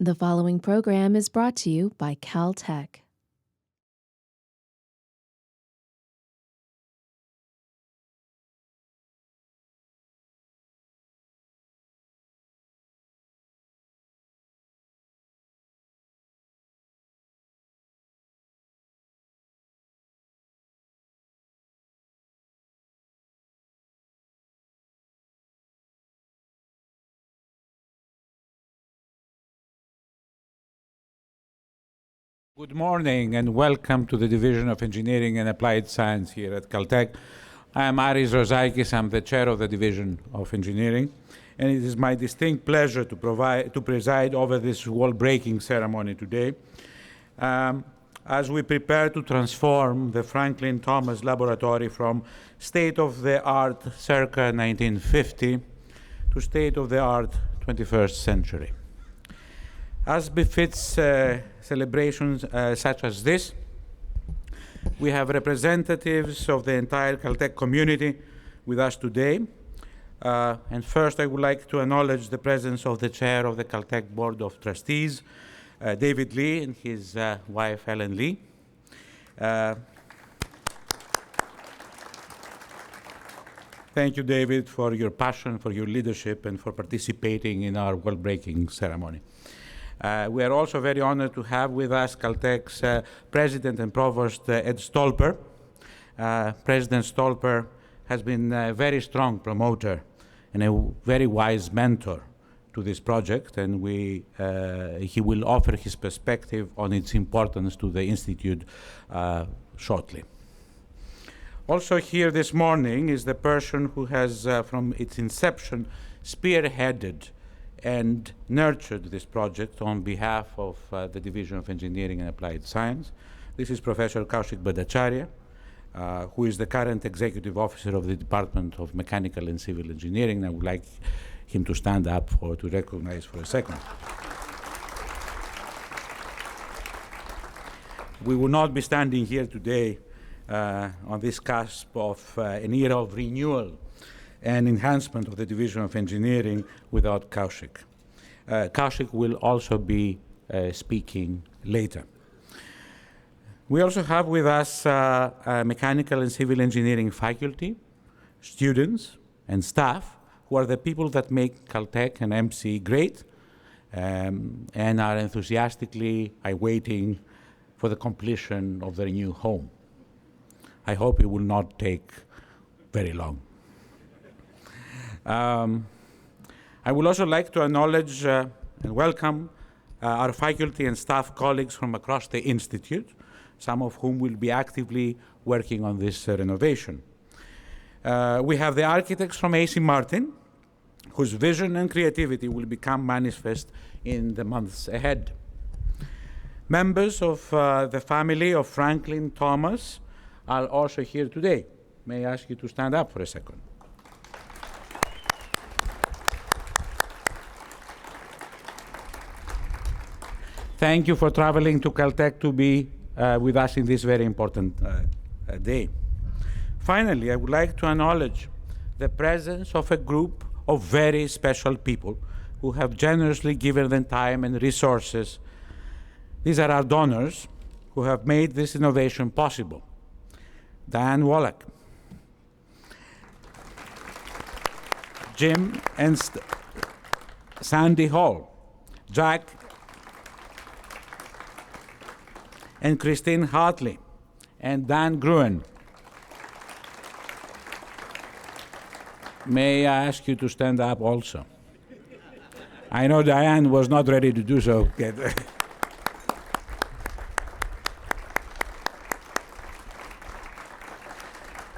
The following program is brought to you by Caltech. Good morning and welcome to the Division of Engineering and Applied Science here at Caltech. I'm Rosakis, I'm the chair of the Division of Engineering, and it is my distinct pleasure to preside over this wall-breaking ceremony today as we prepare to transform the Franklin Thomas Laboratory from state-of-the-art circa 1950 to state-of-the-art 21st century. As befits celebrations such as this, we have representatives of the entire Caltech community with us today. And first, I would like to acknowledge the presence of the chair of the Caltech Board of Trustees, David Lee, and his wife, Ellen Lee. Thank you, David, for your passion, for your leadership, and for participating in our wall-breaking ceremony. We are also very honored to have with us Caltech's President and Provost, Ed Stolper. President Stolper has been a very strong promoter and a very wise mentor to this project, and he will offer his perspective on its importance to the Institute shortly. Also here this morning is the person who has, from its inception, spearheaded and nurtured this project on behalf of the Division of Engineering and Applied Science. This is Professor Kaushik Bhattacharya, who is the current Executive Officer of the Department of Mechanical and Civil Engineering. I would like him to stand up to recognize for a second. We will not be standing here today on this cusp of an era of renewal and enhancement of the Division of Engineering without Kaushik. Kaushik will also be speaking later. We also have with us mechanical and civil engineering faculty, students, and staff who are the people that make Caltech and MC great and are enthusiastically awaiting for the completion of their new home. I hope it will not take very long. I would also like to acknowledge and welcome our faculty and staff colleagues from across the Institute, some of whom will be actively working on this renovation. We have the architects from AC Martin, whose vision and creativity will become manifest in the months ahead. Members of the family of Franklin Thomas are also here today. May I ask you to stand up for a second? Thank you for traveling to Caltech to be with us in this very important day. Finally, I would like to acknowledge the presence of a group of very special people who have generously given their time and resources. These are our donors who have made this innovation possible. Diane Wallach, Jim and Sandy Hall, Jack and Christine Hartley, and Dan Gruen. May I ask you to stand up also? I know Diane was not ready to do so.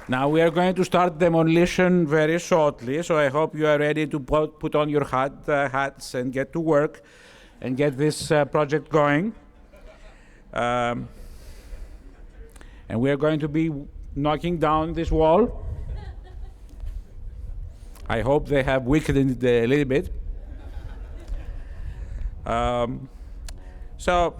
Now we are going to start demolition very shortly, so I hope you are ready to put on your hats and get to work and get this project going. And we are going to be knocking down this wall. I hope they have weakened it a little bit. So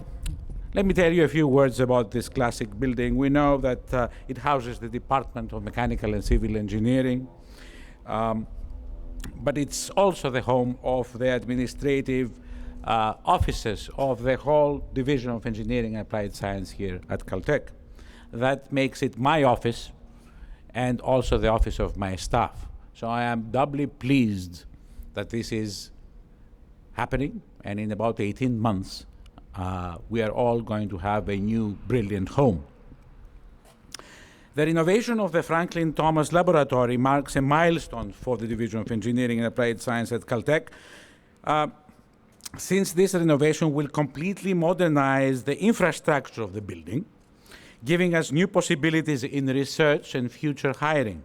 let me tell you a few words about this classic building. We know that it houses the Department of Mechanical and Civil Engineering, but it's also the home of the administrative offices of the whole Division of Engineering and Applied Science here at Caltech. That makes it my office and also the office of my staff. So I am doubly pleased that this is happening, and in about 18 months, we are all going to have a new brilliant home. The renovation of the Franklin Thomas Laboratory marks a milestone for the Division of Engineering and Applied Science at Caltech, since this renovation will completely modernize the infrastructure of the building, giving us new possibilities in research and future hiring.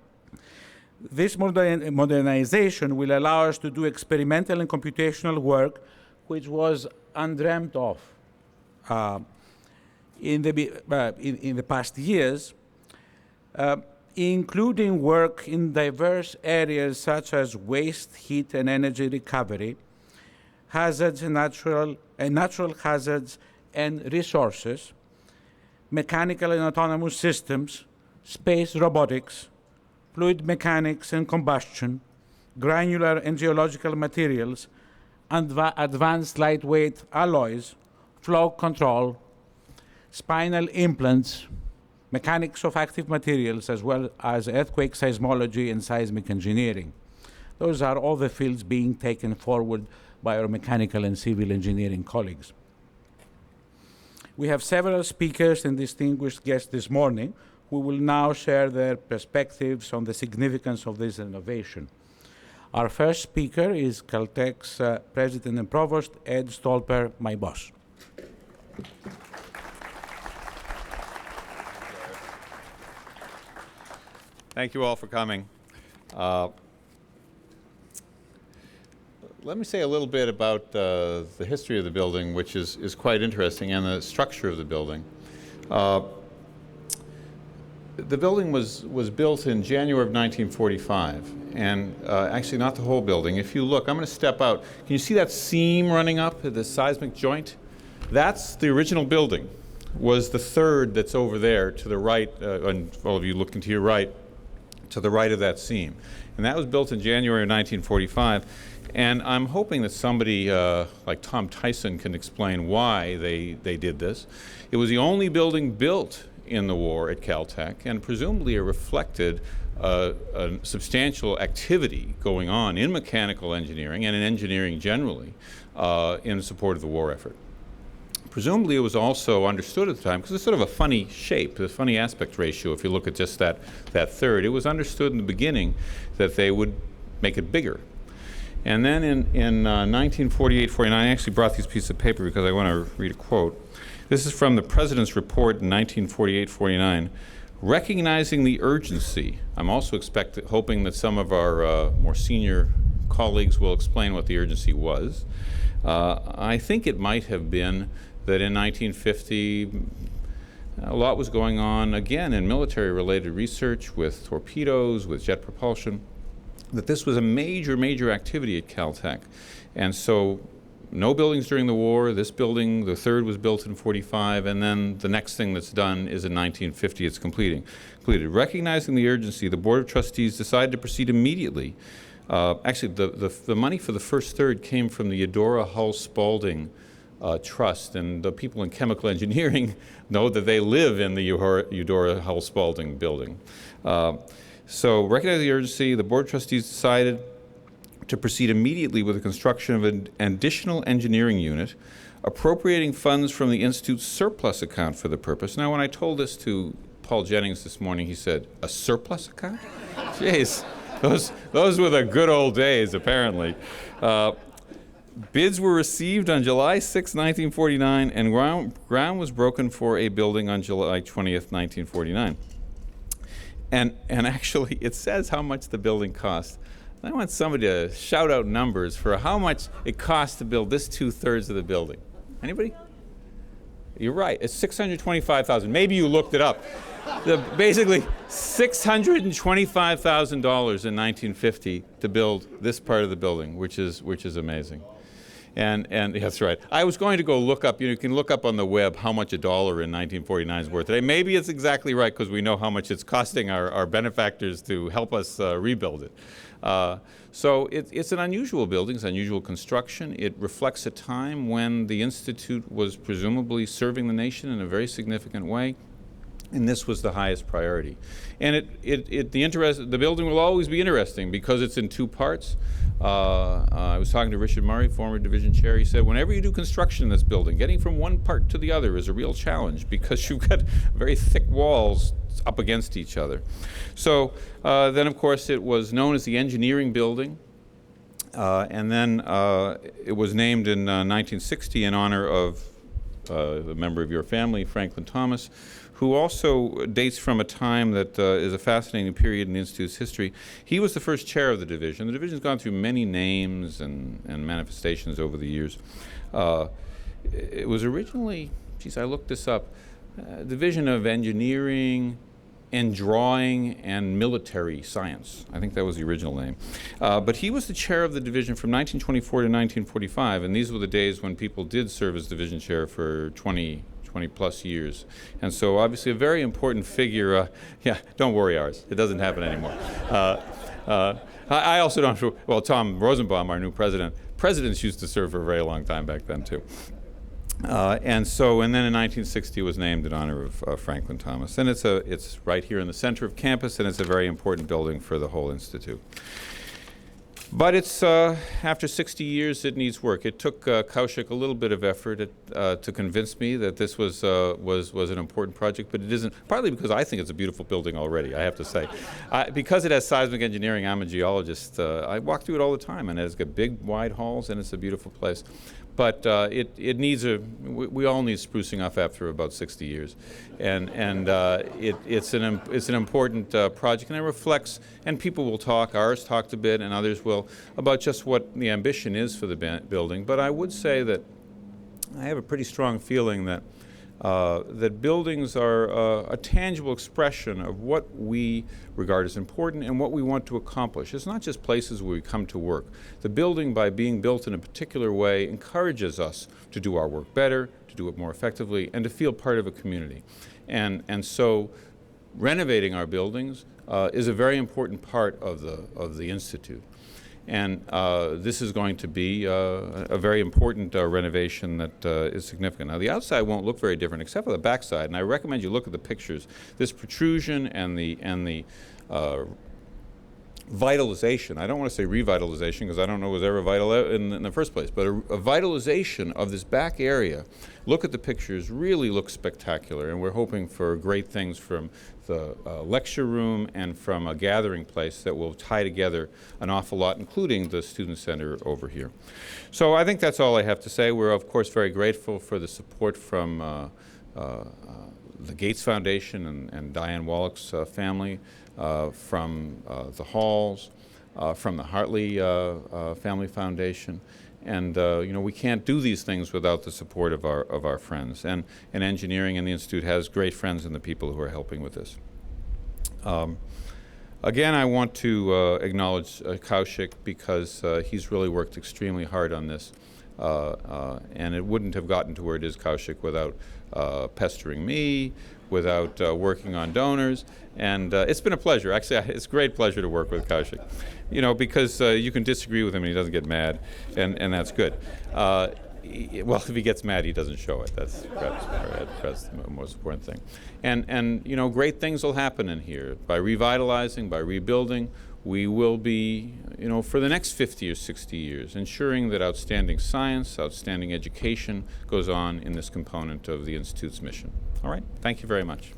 This modernization will allow us to do experimental and computational work which was undreamt of in the past years, including work in diverse areas such as waste, heat, and energy recovery, hazards and natural hazards and resources, mechanical and autonomous systems, space robotics, fluid mechanics and combustion, granular and geological materials, advanced lightweight alloys, flow control, spinal implants, mechanics of active materials, as well as earthquake seismology and seismic engineering. Those are all the fields being taken forward by our mechanical and civil engineering colleagues. We have several speakers and distinguished guests this morning who will now share their perspectives on the significance of this innovation. Our first speaker is Caltech's President and Provost, Ed Stolper, my boss. Thank you all for coming. Let me say a little bit about the history of the building, which is quite interesting, and the structure of the building. The building was built in January of 1945, and actually not the whole building. If you look, I'm going to step out. Can you see that seam running up, the seismic joint? That's the original building, was the third that's over there to the right, and all of you looking to your right, to the right of that seam. And that was built in January of 1945. And I'm hoping that somebody like Tom Tyson can explain why they did this. It was the only building built in the war at Caltech, and presumably it reflected a substantial activity going on in mechanical engineering and in engineering generally in support of the war effort. Presumably it was also understood at the time, because it's sort of a funny shape, a funny aspect ratio if you look at just that third. It was understood in the beginning that they would make it bigger. And then in 1948-49, I actually brought these pieces of paper because I want to read a quote. This is from the President's report in 1948-49. Recognizing the urgency, I'm also hoping that some of our more senior colleagues will explain what the urgency was. I think it might have been that in 1950, a lot was going on, again, in military-related research with torpedoes, with jet propulsion, that this was a major, major activity at Caltech. And so no buildings during the war. This building, the third, was built in 45, and then the next thing that's done is in 1950. It's completed. Recognizing the urgency, the Board of Trustees decided to proceed immediately. Actually, the money for the first third came from the Eudora Hull Spalding Trust, and the people in chemical engineering know that they live in the Eudora Hull Spalding building. So, recognizing the urgency, the Board of Trustees decided to proceed immediately with the construction of an additional engineering unit, appropriating funds from the Institute's surplus account for the purpose. Now, when I told this to Paul Jennings this morning, he said, "A surplus account?" Jeez, those were the good old days, apparently. Bids were received on July 6, 1949, and ground was broken for a building on July 20th, 1949. And actually, it says how much the building cost. I want somebody to shout out numbers for how much it cost to build this 2/3 of the building. Anybody? You're right. It's $625,000. Maybe you looked it up. Basically, $625,000 in 1950 to build this part of the building, which is amazing. And that's right. I was going to go look up, you can look up on the web how much $1 in 1949 is worth today. Maybe it's exactly right because we know how much it's costing our benefactors to help us rebuild it. So it's an unusual building, it's unusual construction. It reflects a time when the Institute was presumably serving the nation in a very significant way. And this was the highest priority. And the building will always be interesting because it's in two parts. I was talking to Richard Murray, former division chair. He said, whenever you do construction in this building, getting from one part to the other is a real challenge because you've got very thick walls up against each other. So then, of course, it was known as the engineering building. And then it was named in 1960 in honor of a member of your family, Franklin Thomas, who also dates from a time that is a fascinating period in the Institute's history. He was the first chair of the division. The division's gone through many names and manifestations over the years. It was originally, geez, I looked this up, Division of Engineering and Drawing and Military Science. I think that was the original name. But he was the chair of the division from 1924 to 1945, and these were the days when people did serve as division chair for 20 plus years. And so obviously a very important figure. Yeah, don't worry ours. It doesn't happen anymore. I also don't, well, Tom Rosenbaum, our new president, presidents used to serve for a very long time back then too. And then in 1960 it was named in honor of Franklin Thomas. And it's right here in the center of campus, and it's a very important building for the whole Institute. But it's, after 60 years, it needs work. It took Kaushik a little bit of effort to convince me that this was an important project, but it isn't, partly because I think it's a beautiful building already, I have to say. Because it has seismic engineering, I'm a geologist, I walk through it all the time, and it's got big, wide halls, and it's a beautiful place. But it needs we all need sprucing up after about 60 years. And it's an important project, and it reflects, and people will talk, ours talked a bit, and others will, about just what the ambition is for the building. But I would say that I have a pretty strong feeling that that buildings are a tangible expression of what we regard as important and what we want to accomplish. It's not just places where we come to work. The building, by being built in a particular way, encourages us to do our work better, to do it more effectively, and to feel part of a community. And so renovating our buildings is a very important part of the Institute. And this is going to be a very important renovation that is significant. Now, the outside won't look very different except for the backside, and I recommend you look at the pictures. This protrusion and the vitalization, I don't want to say revitalization because I don't know it was ever vital in the first place, but a vitalization of this back area, look at the pictures, really looks spectacular, and we're hoping for great things from the lecture room and from a gathering place that will tie together an awful lot, including the student center over here. So I think that's all I have to say. We're of course very grateful for the support from the Gates Foundation and Diane Wallach's family, from the Halls, from the Hartley Family Foundation. And you know, we can't do these things without the support of our friends. And engineering and the Institute has great friends in the people who are helping with this. Again, I want to acknowledge Kaushik because he's really worked extremely hard on this. And it wouldn't have gotten to where it is, Kaushik, without pestering me, without working on donors. And it's been a pleasure. Actually, it's a great pleasure to work with Kaushik. You know, because you can disagree with him and he doesn't get mad, and that's good. Well, if he gets mad, he doesn't show it. That's the most important thing. And you know, great things will happen in here. By revitalizing, by rebuilding, we will be, you know, for the next 50 or 60 years, ensuring that outstanding science, outstanding education goes on in this component of the Institute's mission. All right, thank you very much.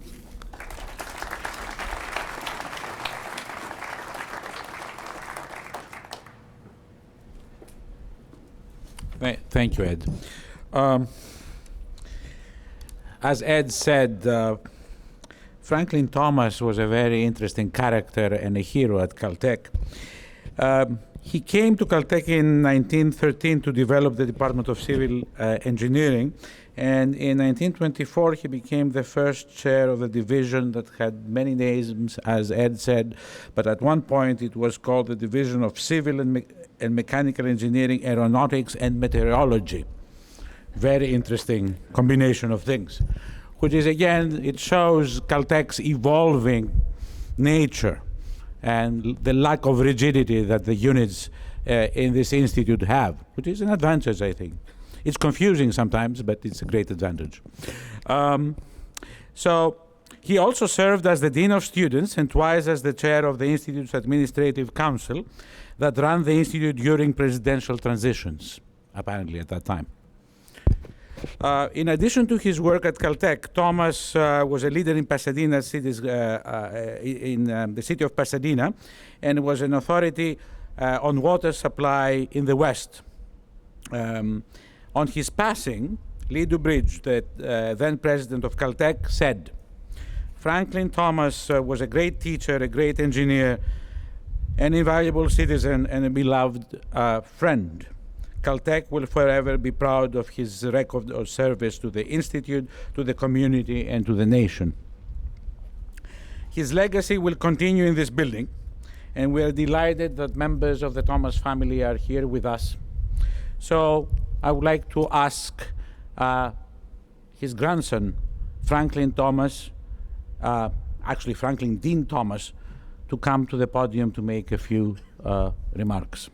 Thank you, Ed. As Ed said, Franklin Thomas was a very interesting character and a hero at Caltech. He came to Caltech in 1913 to develop the Department of Civil Engineering, and in 1924 he became the first chair of the division that had many names, as Ed said, but at one point it was called the Division of Civil and Mechanical Engineering, Aeronautics, and Meteorology. Very interesting combination of things, which is, again, it shows Caltech's evolving nature and the lack of rigidity that the units in this institute have, which is an advantage, I think. It's confusing sometimes, but it's a great advantage. So he also served as the Dean of Students and twice as the chair of the Institute's Administrative Council that ran the Institute during presidential transitions, apparently at that time. In addition to his work at Caltech, Thomas was a leader in Pasadena, in the city of Pasadena, and was an authority on water supply in the West. On his passing, Lee Dubridge, the then president of Caltech, said, "Franklin Thomas was a great teacher, a great engineer, an invaluable citizen, and a beloved friend. Caltech will forever be proud of his record of service to the Institute, to the community, and to the nation." His legacy will continue in this building, and we are delighted that members of the Thomas family are here with us. So I would like to ask his grandson, Franklin Thomas, actually Franklin Dean Thomas, to come to the podium to make a few remarks.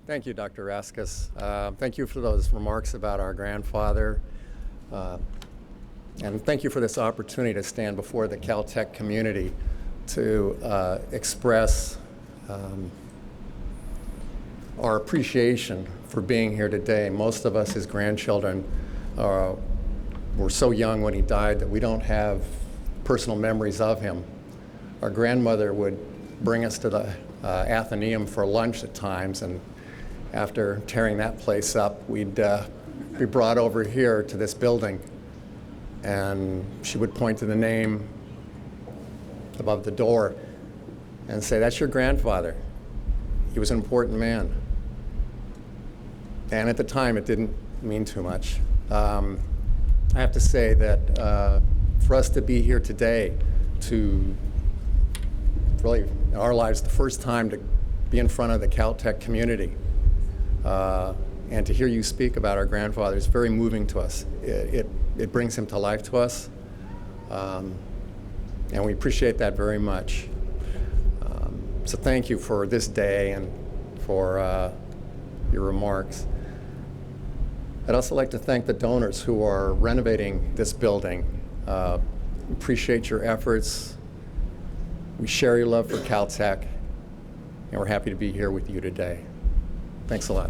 Thank you, Dr. Rosakis. Thank you for those remarks about our grandfather. And thank you for this opportunity to stand before the Caltech community to express our appreciation for being here today. Most of us, his grandchildren, were so young when he died that we don't have personal memories of him. Our grandmother would bring us to the Athenaeum for lunch at times, and after tearing that place up, we'd be brought over here to this building, and she would point to the name above the door and say, "That's your grandfather. He was an important man." And at the time, it didn't mean too much. I have to say that for us to be here today, to really, in our lives, the first time to be in front of the Caltech community, and to hear you speak about our grandfather is very moving to us. It brings him to life to us, and we appreciate that very much. So thank you for this day and for your remarks. I'd also like to thank the donors who are renovating this building. Appreciate your efforts. We share your love for Caltech, and we're happy to be here with you today. Thanks a lot.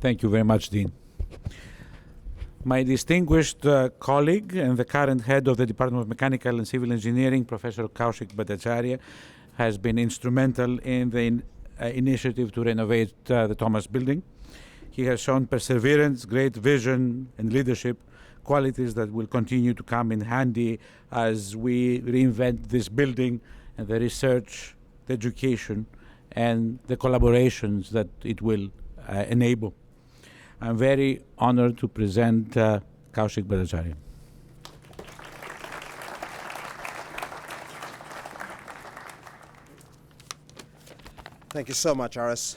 Thank you very much, Dean. My distinguished colleague and the current head of the Department of Mechanical and Civil Engineering, Professor Kaushik Bhattacharya, has been instrumental in the initiative to renovate the Thomas building. He has shown perseverance, great vision, and leadership, qualities that will continue to come in handy as we reinvent this building and the research, the education, and the collaborations that it will enable. I'm very honored to present Kaushik Bhattacharya. Thank you so much, Aris.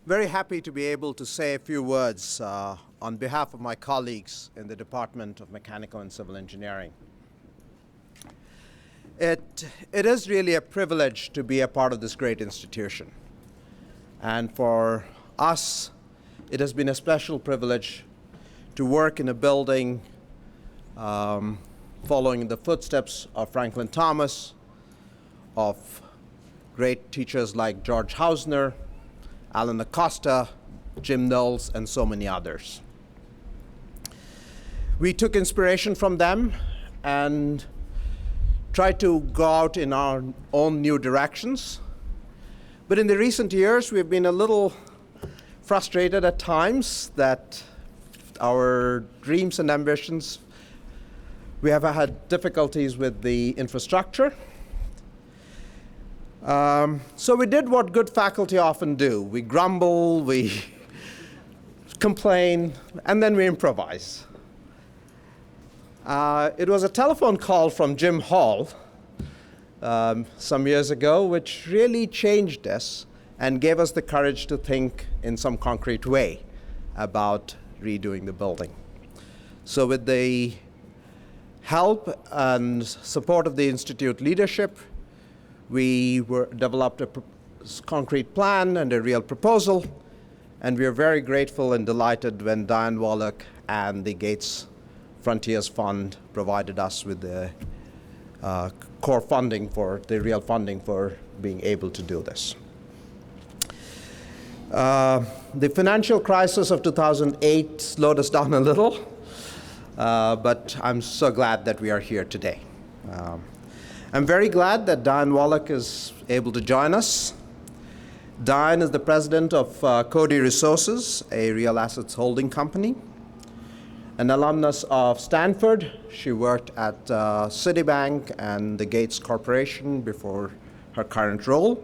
Very happy to be able to say a few words on behalf of my colleagues in the Department of Mechanical and Civil Engineering. It is really a privilege to be a part of this great institution. And for us, it has been a special privilege to work in a building following in the footsteps of Franklin Thomas, of great teachers like George Hausner, Alan Acosta, Jim Knowles, and so many others. We took inspiration from them and tried to go out in our own new directions. But in the recent years, we've been a little frustrated at times that our dreams and ambitions, we have had difficulties with the infrastructure. So we did what good faculty often do. We grumble, we complain, and then we improvise. It was a telephone call from Jim Hall some years ago, which really changed us and gave us the courage to think in some concrete way about redoing the building. So with the help and support of the Institute leadership, we developed a concrete plan and a real proposal, and we are very grateful and delighted when Diane Wallach and the Gates Frontiers Fund provided us with the core funding for the real funding for being able to do this. The financial crisis of 2008 slowed us down a little, but I'm so glad that we are here today. I'm very glad that Diane Wallach is able to join us. Diane is the president of Cody Resources, a real assets holding company. An alumnus of Stanford, she worked at Citibank and the Gates Corporation before her current role.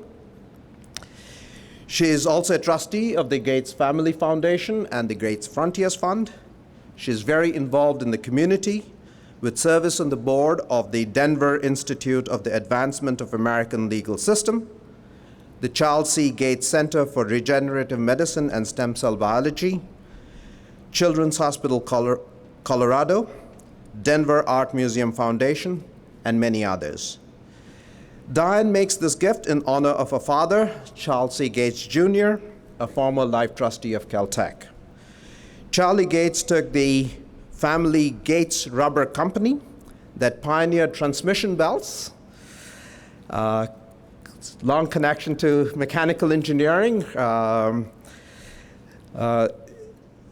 She is also a trustee of the Gates Family Foundation and the Gates Frontiers Fund. She is very involved in the community with service on the board of the Denver Institute of the Advancement of American Legal System, the Charles C. Gates Center for Regenerative Medicine and Stem Cell Biology, Children's Hospital Colorado, Denver Art Museum Foundation, and many others. Diane makes this gift in honor of her father, Charles C. Gates Jr., a former life trustee of Caltech. Charlie Gates took the family Gates Rubber Company that pioneered transmission belts, long connection to mechanical engineering.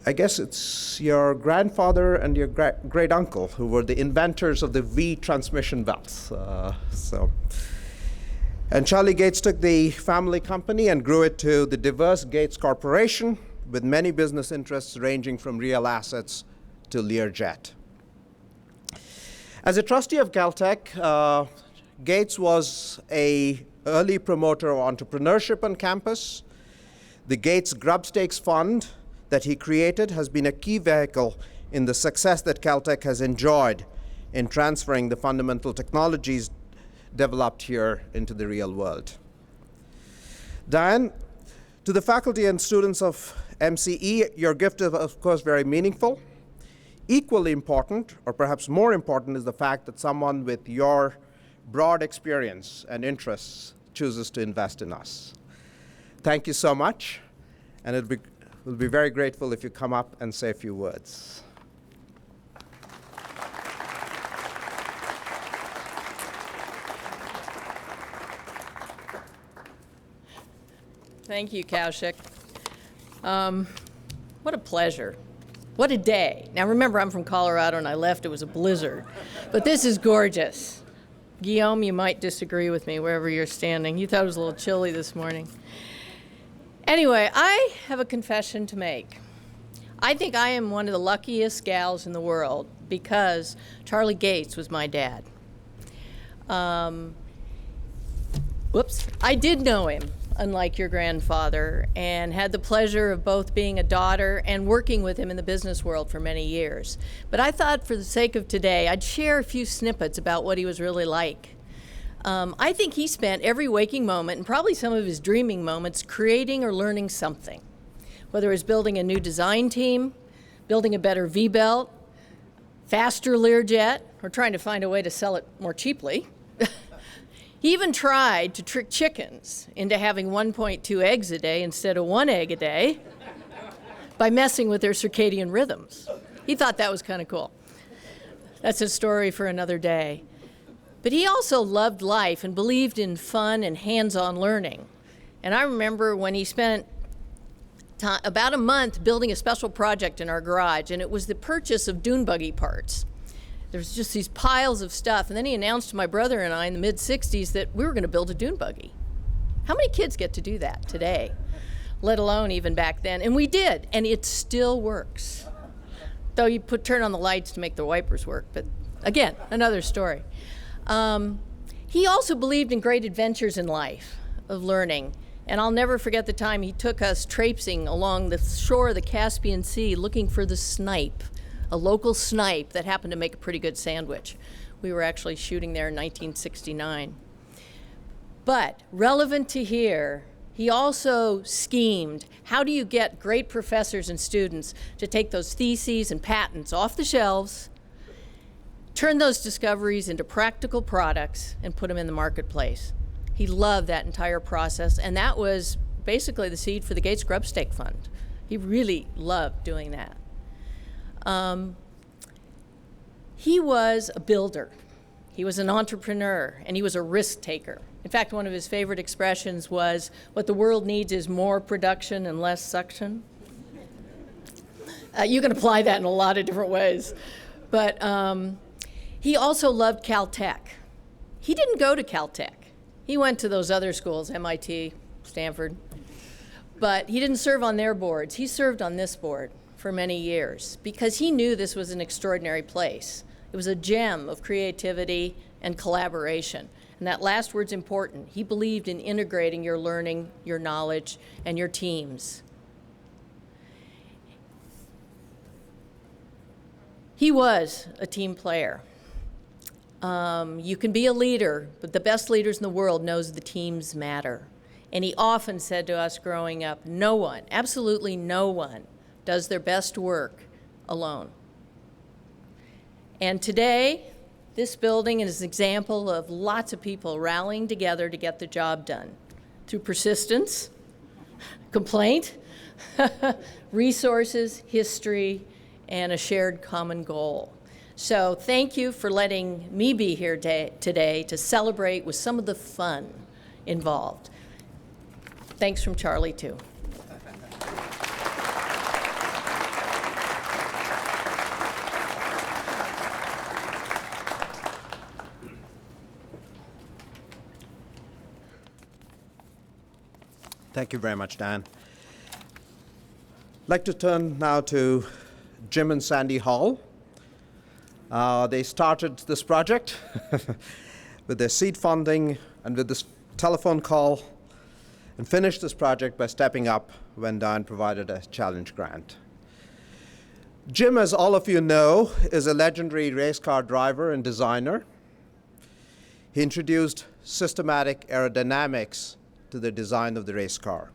I guess it's your grandfather and your great uncle who were the inventors of the V transmission belts. And Charlie Gates took the family company and grew it to the diverse Gates Corporation with many business interests ranging from real assets to Learjet. As a trustee of Caltech, Gates was an early promoter of entrepreneurship on campus. The Gates Grubstakes Fund that he created has been a key vehicle in the success that Caltech has enjoyed in transferring the fundamental technologies developed here into the real world. Diane, to the faculty and students of MCE, your gift is of course very meaningful. Equally important, or perhaps more important, is the fact that someone with your broad experience and interests chooses to invest in us. Thank you so much, and we'll be very grateful if you come up and say a few words. Thank you, Kaushik. What a pleasure. What a day. Now remember, I'm from Colorado and I left, it was a blizzard. But this is gorgeous. Guillaume, you might disagree with me wherever you're standing. You thought it was a little chilly this morning. Anyway, I have a confession to make. I think I am one of the luckiest gals in the world because Charlie Gates was my dad. I did know him, unlike your grandfather, and had the pleasure of both being a daughter and working with him in the business world for many years. But I thought for the sake of today, I'd share a few snippets about what he was really like. I think he spent every waking moment, and probably some of his dreaming moments, creating or learning something. Whether it was building a new design team, building a better V-belt, faster Learjet, or trying to find a way to sell it more cheaply. He even tried to trick chickens into having 1.2 eggs a day instead of 1 egg a day by messing with their circadian rhythms. He thought that was kind of cool. That's a story for another day. But he also loved life and believed in fun and hands-on learning. And I remember when he spent about a month building a special project in our garage, and it was the purchase of dune buggy parts. There's just these piles of stuff, and then he announced to my brother and I in the mid-'60s that we were going to build a dune buggy. How many kids get to do that today, let alone even back then? And we did, and it still works. Though you turn on the lights to make the wipers work, but again, another story. He also believed in great adventures in life, of learning. And I'll never forget the time he took us traipsing along the shore of the Caspian Sea looking for the snipe, a local snipe that happened to make a pretty good sandwich. We were actually shooting there in 1969. But relevant to here, he also schemed, how do you get great professors and students to take those theses and patents off the shelves, turn those discoveries into practical products, and put them in the marketplace? He loved that entire process, and that was basically the seed for the Gates Grubstake Fund. He really loved doing that. He was a builder. He was an entrepreneur, and he was a risk taker. In fact, one of his favorite expressions was, what the world needs is more production and less suction. You can apply that in a lot of different ways. But he also loved Caltech. He didn't go to Caltech. He went to those other schools, MIT, Stanford. But he didn't serve on their boards. He served on this board for many years because he knew this was an extraordinary place. It was a gem of creativity and collaboration. And that last word's important. He believed in integrating your learning, your knowledge, and your teams. He was a team player. You can be a leader, but the best leaders in the world knows the teams matter. And he often said to us growing up, no one, absolutely no one, does their best work alone. And today, this building is an example of lots of people rallying together to get the job done through persistence, complaint, resources, history, and a shared common goal. So thank you for letting me be here today to celebrate with some of the fun involved. Thanks from Charlie, too. Thank you very much, Dan. I'd like to turn now to Jim and Sandy Hall. They started this project with their seed funding and with this telephone call, and finished this project by stepping up when Diane provided a challenge grant. Jim, as all of you know, is a legendary race car driver and designer. He introduced systematic aerodynamics to the design of the race car.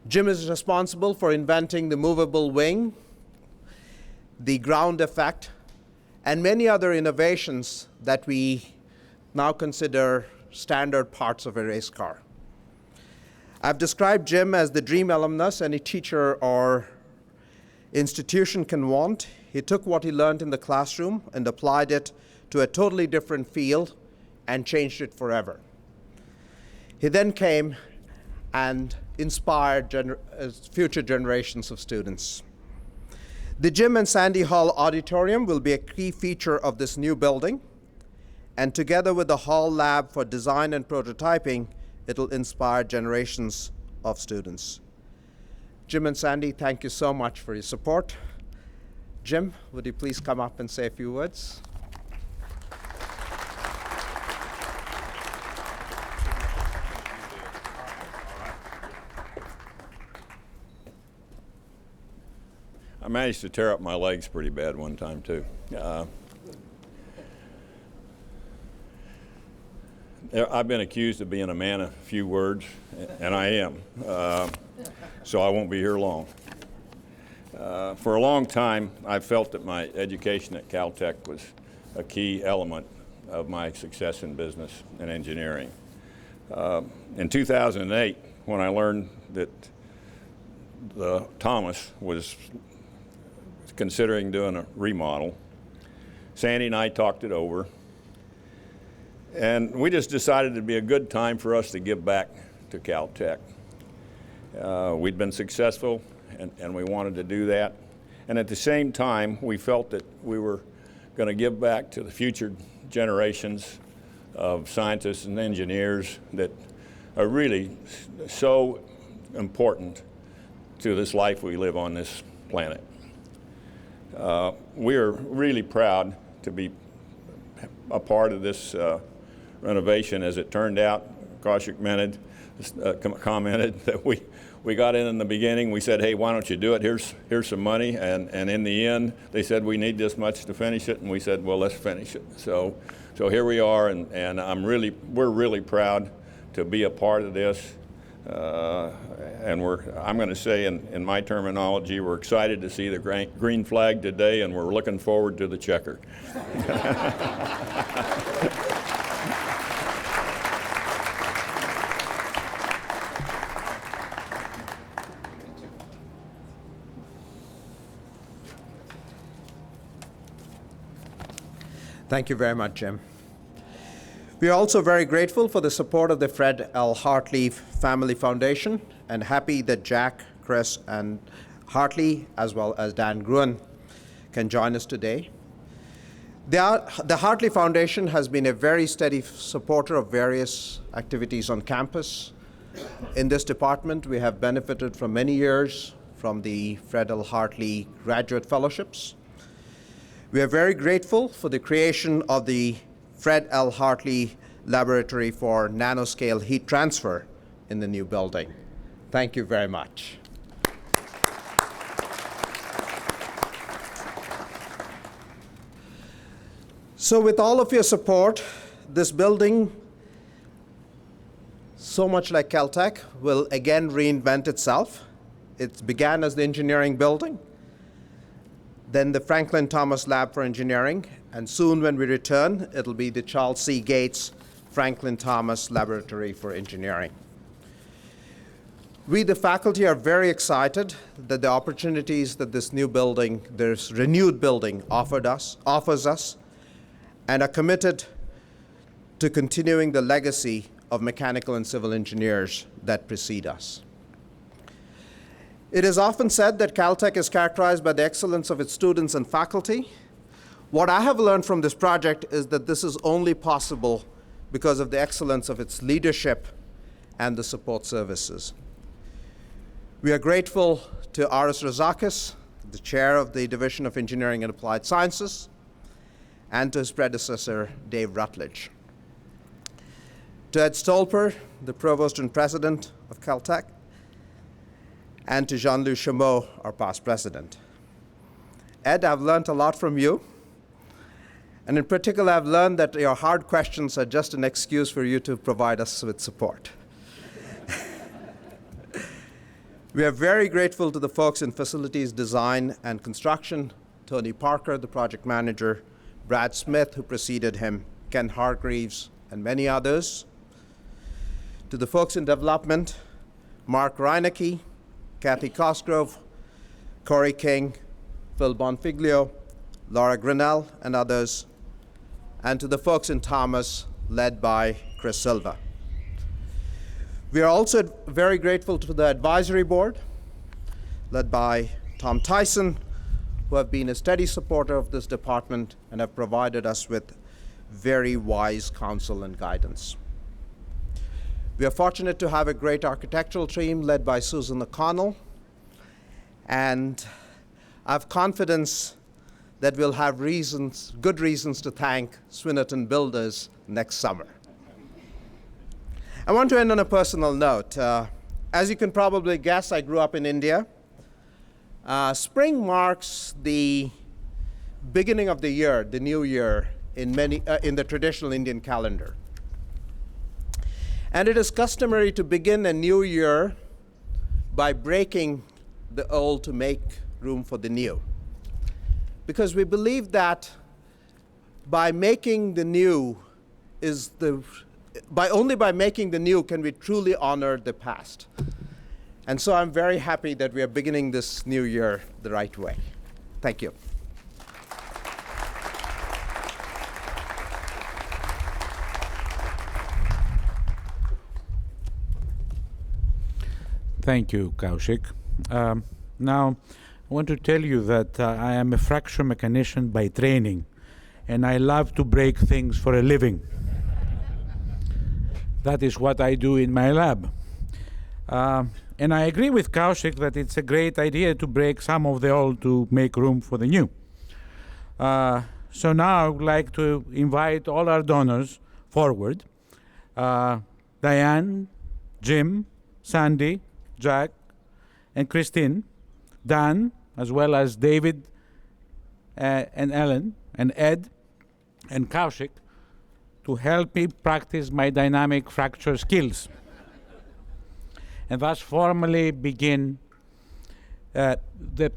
Jim is responsible for inventing the movable wing, the ground effect, and many other innovations that we now consider standard parts of a race car. I've described Jim as the dream alumnus any teacher or institution can want. He took what he learned in the classroom and applied it to a totally different field and changed it forever. He then came and inspired future generations of students. The Jim and Sandy Hall Auditorium will be a key feature of this new building, and together with the Hall Lab for Design and Prototyping, it'll inspire generations of students. Jim and Sandy, thank you so much for your support. Jim, would you please come up and say a few words? I managed to tear up my legs pretty bad one time, too. I've been accused of being a man of few words, and I am, so I won't be here long. For a long time, I felt that my education at Caltech was a key element of my success in business and engineering. In 2008, when I learned that Thomas was considering doing a remodel, Sandy and I talked it over, and we just decided it'd be a good time for us to give back to Caltech. We'd been successful, and we wanted to do that. And at the same time, we felt that we were going to give back to the future generations of scientists and engineers that are really so important to this life we live on this planet. We are really proud to be a part of this renovation. As it turned out, Kaushik commented that we got in the beginning. We said, hey, why don't you do it? Here's some money. And in the end, they said, we need this much to finish it. And we said, well, let's finish it. So here we are, and we're really proud to be a part of this. And I'm going to say in my terminology, we're excited to see the green flag today, and we're looking forward to the checker. Thank you very much, Jim. We are also very grateful for the support of the Fred L. Hartley Family Foundation, and happy that Jack, Chris, and Hartley, as well as Dan Gruen, can join us today. The Hartley Foundation has been a very steady supporter of various activities on campus. In this department, we have benefited for many years from the Fred L. Hartley Graduate Fellowships. We are very grateful for the creation of the Fred L. Hartley Laboratory for Nanoscale Heat Transfer in the new building. Thank you very much. So with all of your support, this building, so much like Caltech, will again reinvent itself. It began as the engineering building, then the Franklin Thomas Lab for Engineering, and soon when we return, it'll be the Charles C. Gates Franklin Thomas Laboratory for Engineering. We, the faculty, are very excited that the opportunities that this new building, this renewed building offers us, and are committed to continuing the legacy of mechanical and civil engineers that precede us. It is often said that Caltech is characterized by the excellence of its students and faculty. What I have learned from this project is that this is only possible because of the excellence of its leadership and the support services. We are grateful to R.S. Rosakis, the chair of the Division of Engineering and Applied Sciences, and to his predecessor, Dave Rutledge. To Ed Stolper, the provost and president of Caltech, and to Jean-Louis Chameau, our past president. Ed, I've learned a lot from you. And in particular, I've learned that your hard questions are just an excuse for you to provide us with support. We are very grateful to the folks in facilities design and construction, Tony Parker, the project manager, Brad Smith, who preceded him, Ken Hargreaves, and many others. To the folks in development, Mark Reinecke, Kathy Cosgrove, Corey King, Phil Bonfiglio, Laura Grinnell, and others, and to the folks in Thomas, led by Chris Silva. We are also very grateful to the advisory board, led by Tom Tyson, who have been a steady supporter of this department and have provided us with very wise counsel and guidance. We are fortunate to have a great architectural team led by Susan O'Connell, and I have confidence that we'll have good reasons to thank Swinnerton Builders next summer. I want to end on a personal note. As you can probably guess, I grew up in India. Spring marks the beginning of the year, the new year, in the traditional Indian calendar. And it is customary to begin a new year by breaking the old to make room for the new. Because we believe that by making the new only by making the new can we truly honor the past. And so I'm very happy that we are beginning this new year the right way. Thank you. Thank you, Kaushik. Now, I want to tell you that I am a fracture mechanician by training, and I love to break things for a living. That is what I do in my lab. And I agree with Kaushik that it's a great idea to break some of the old to make room for the new. So now I would like to invite all our donors forward. Diane, Jim, Sandy, Jack, and Christine, Dan, as well as David and Ellen, and Ed, and Kaushik, to help me practice my dynamic fracture skills, and thus formally begin the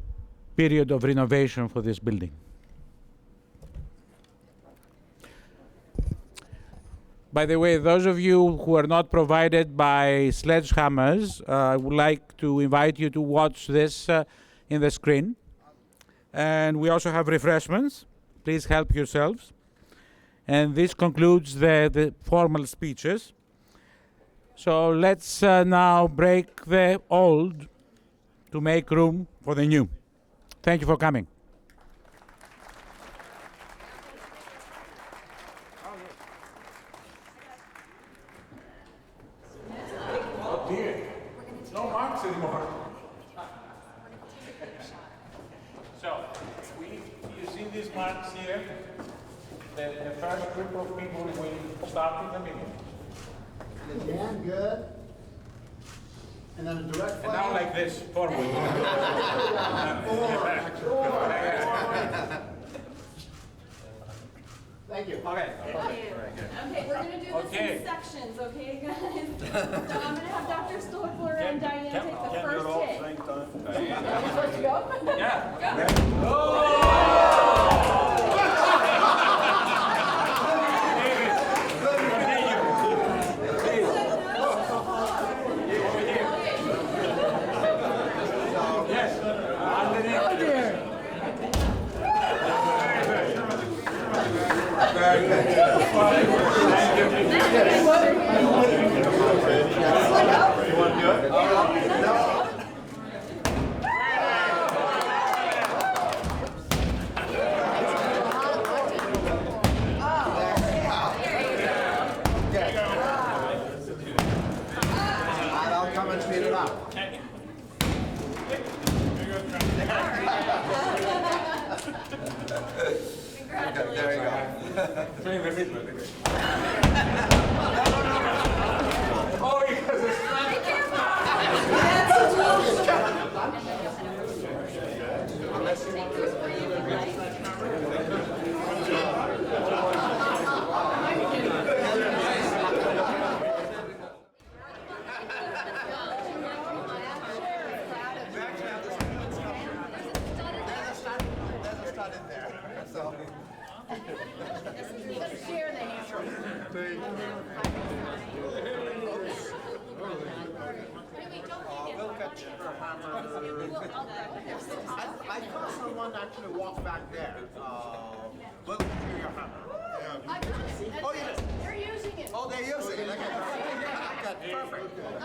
period of renovation for this building. By the way, those of you who are not provided by sledgehammers, I would like to invite you to watch this in the screen. And we also have refreshments. Please help yourselves. And this concludes the formal speeches. So let's now break the old to make room for the new. Thank you for coming. No marks anymore. So, you see these marks here? The first group of people will start in the middle. Again, good. And then a direct And flag. now like this, forward. Thank you. Okay. Okay, we're going to do this in sections, okay, guys? So I'm going to have Dr. Stolper and Diane take the first hit. You first to go? Yeah. I'll come and speed it up. There you go. Oh, because it's Share the hammer. I saw someone actually walk back there. We'll do your hammer. Oh, yes. They're using it. Oh, they're using it. Okay, perfect. I